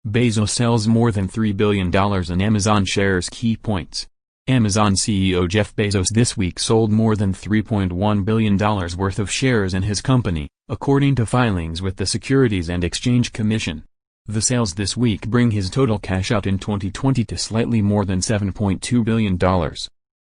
Bezos sells more than $3 billion in Amazon shares. Key points. Amazon CEO Jeff Bezos this week sold more than $3.1 billion worth of shares in his company, according to filings with the Securities and Exchange Commission. The sales this week bring his total cash out in 2020 to slightly more than $7.2 billion.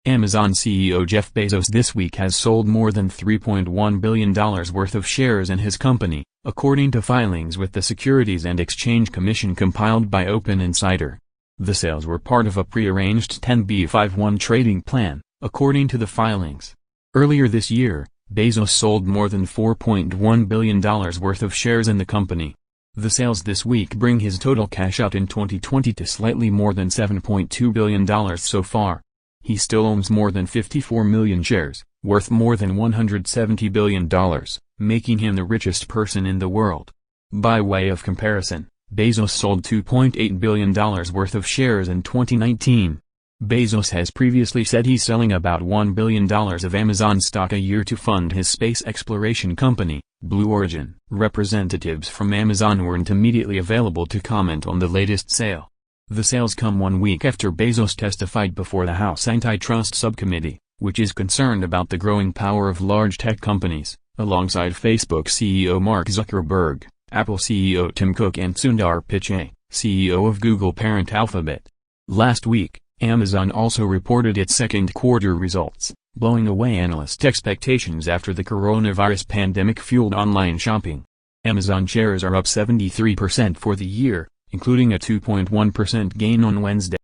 Amazon CEO Jeff Bezos this week has sold more than $3.1 billion worth of shares in his company, according to filings with the Securities and Exchange Commission compiled by Open Insider. The sales were part of a prearranged 10b5-1 trading plan, according to the filings. Earlier this year, Bezos sold more than $4.1 billion worth of shares in the company. The sales this week bring his total cash out in 2020 to slightly more than $7.2 billion so far. He still owns more than 54 million shares, worth more than $170 billion, making him the richest person in the world. By way of comparison, Bezos sold $2.8 billion worth of shares in 2019. Bezos has previously said he's selling about $1 billion of Amazon stock a year to fund his space exploration company, Blue Origin. Representatives from Amazon weren't immediately available to comment on the latest sale. The sales come 1 week after Bezos testified before the House Antitrust Subcommittee, which is concerned about the growing power of large tech companies, alongside Facebook CEO Mark Zuckerberg, Apple CEO Tim Cook and Sundar Pichai, CEO of Google parent Alphabet. Last week, Amazon also reported its second quarter results, blowing away analyst expectations after the coronavirus pandemic fueled online shopping. Amazon shares are up 73% for the year, including a 2.1% gain on Wednesday.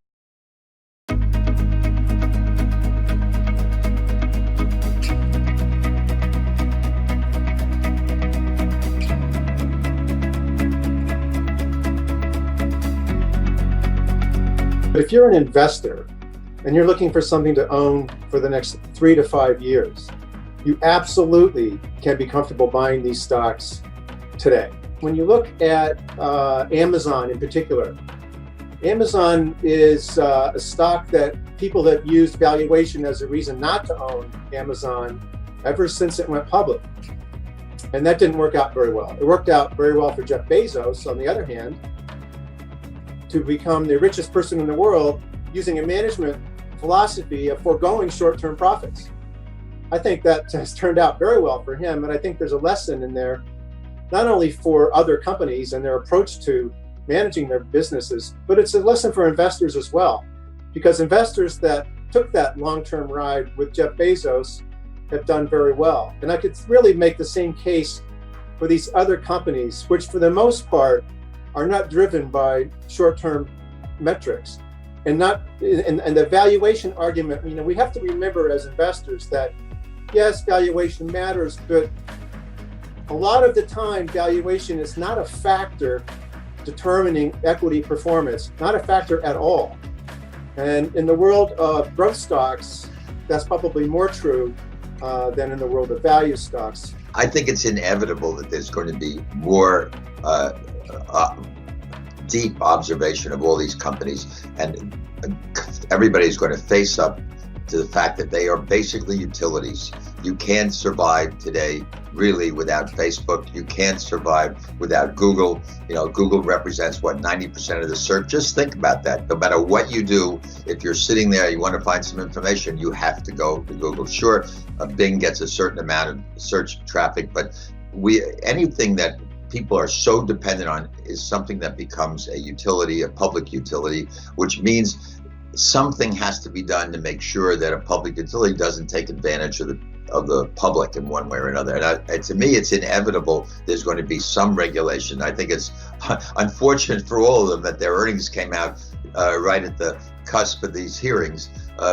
If you're an investor and you're looking for something to own for the next 3 to 5 years, you absolutely can be comfortable buying these stocks today. When you look at Amazon in particular, Amazon is a stock that people have used valuation as a reason not to own Amazon ever since it went public. And that didn't work out very well. It worked out very well for Jeff Bezos, on the other hand, to become the richest person in the world using a management philosophy of foregoing short-term profits. I think that has turned out very well for him, and I think there's a lesson in there, not only for other companies and their approach to managing their businesses, but it's a lesson for investors as well, because investors that took that long-term ride with Jeff Bezos have done very well. And I could really make the same case for these other companies, which for the most part are not driven by short-term metrics. And the valuation argument, we have to remember as investors that yes, valuation matters, but a lot of the time valuation is not a factor determining equity performance, not a factor at all. And in the world of growth stocks, that's probably more true than in the world of value stocks. I think it's inevitable that there's going to be more deep observation of all these companies, and everybody's going to face up to the fact that they are basically utilities. You can't survive today really without Facebook. You can't survive without Google. Google represents 90% of the search. Just think about that. No matter what you do, if you're sitting there, you want to find some information, you have to go to Google. Sure, Bing gets a certain amount of search traffic, but anything that people are so dependent on is something that becomes a utility, a public utility, which means something has to be done to make sure that a public utility doesn't take advantage of the public in one way or another. And to me, it's inevitable there's going to be some regulation. I think it's unfortunate for all of them that their earnings came out right at the cusp of these hearings,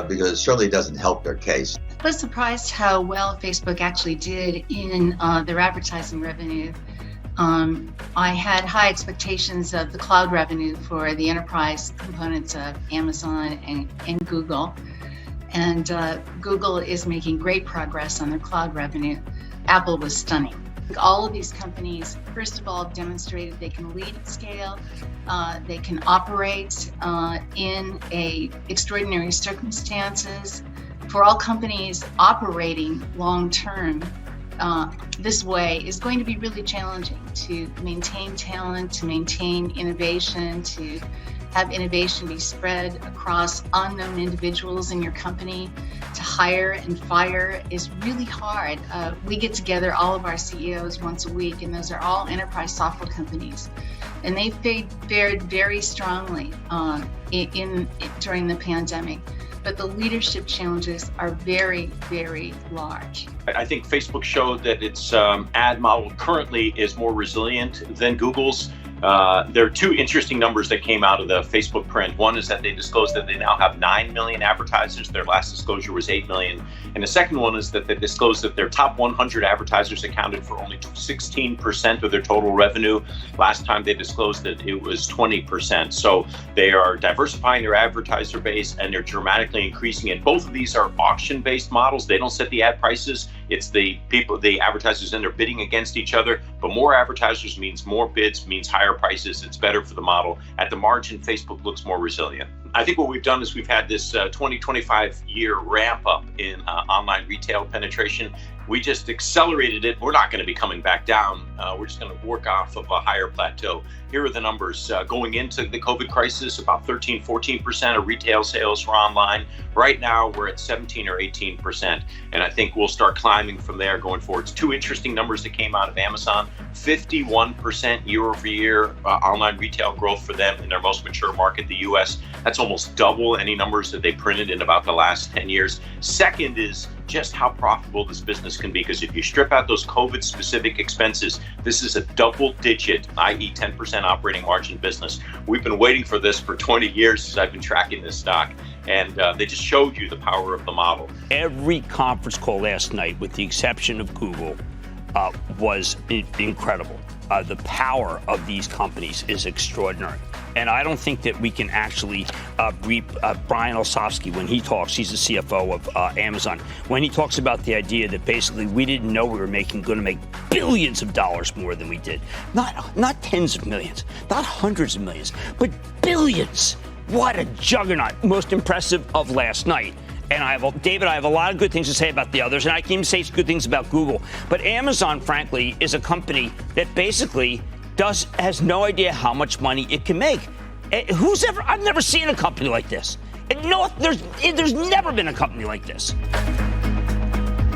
because it certainly doesn't help their case. I was surprised how well Facebook actually did in their advertising revenue. I had high expectations of the cloud revenue for the enterprise components of Amazon and Google. And Google is making great progress on their cloud revenue. Apple was stunning. All of these companies, first of all, demonstrated they can lead at scale, they can operate in extraordinary circumstances. For all companies operating long-term, this way is going to be really challenging to maintain talent, to maintain innovation, to have innovation be spread across unknown individuals in your company. To hire and fire is really hard. We get together, all of our CEOs, once a week, and those are all enterprise software companies. And they fared very strongly during the pandemic. But the leadership challenges are very, very large. I think Facebook showed that its ad model currently is more resilient than Google's. There are two interesting numbers that came out of the Facebook print. One is that they disclosed that they now have 9 million advertisers. Their last disclosure was 8 million. And the second one is that they disclosed that their top 100 advertisers accounted for only 16% of their total revenue. Last time they disclosed that it was 20%. So they are diversifying their advertiser base and they're dramatically increasing it. Both of these are auction-based models. They don't set the ad prices. It's the advertisers in there bidding against each other. But more advertisers means more bids, means higher prices. It's better for the model. At the margin, Facebook looks more resilient. I think what we've done is we've had this 20-25 year ramp up in online retail penetration. We just accelerated it. We're not going to be coming back down. We're just going to work off of a higher plateau. Here are the numbers. Going into the COVID crisis, about 13-14% of retail sales were online. Right now, we're at 17 or 18%. And I think we'll start climbing from there going forward. It's two interesting numbers that came out of Amazon. 51% year over year online retail growth for them in their most mature market, the US. That's almost double any numbers that they printed in about the last 10 years. Second is just how profitable this business can be, because if you strip out those COVID specific expenses, this is a double digit, i.e. 10% operating margin business. We've been waiting for this for 20 years as I've been tracking this stock, and they just showed you the power of the model. Every conference call last night, with the exception of Google, was incredible. The power of these companies is extraordinary. And I don't think that we can actually brief Brian Olsavsky when he talks. He's the CFO of Amazon. When he talks about the idea that basically we didn't know we were going to make billions of dollars more than we did. Not tens of millions, not hundreds of millions, but billions. What a juggernaut. Most impressive of last night. And David, I have a lot of good things to say about the others, and I can even say good things about Google. But Amazon, frankly, is a company that basically has no idea how much money it can make. I've never seen a company like this. No, there's never been a company like this.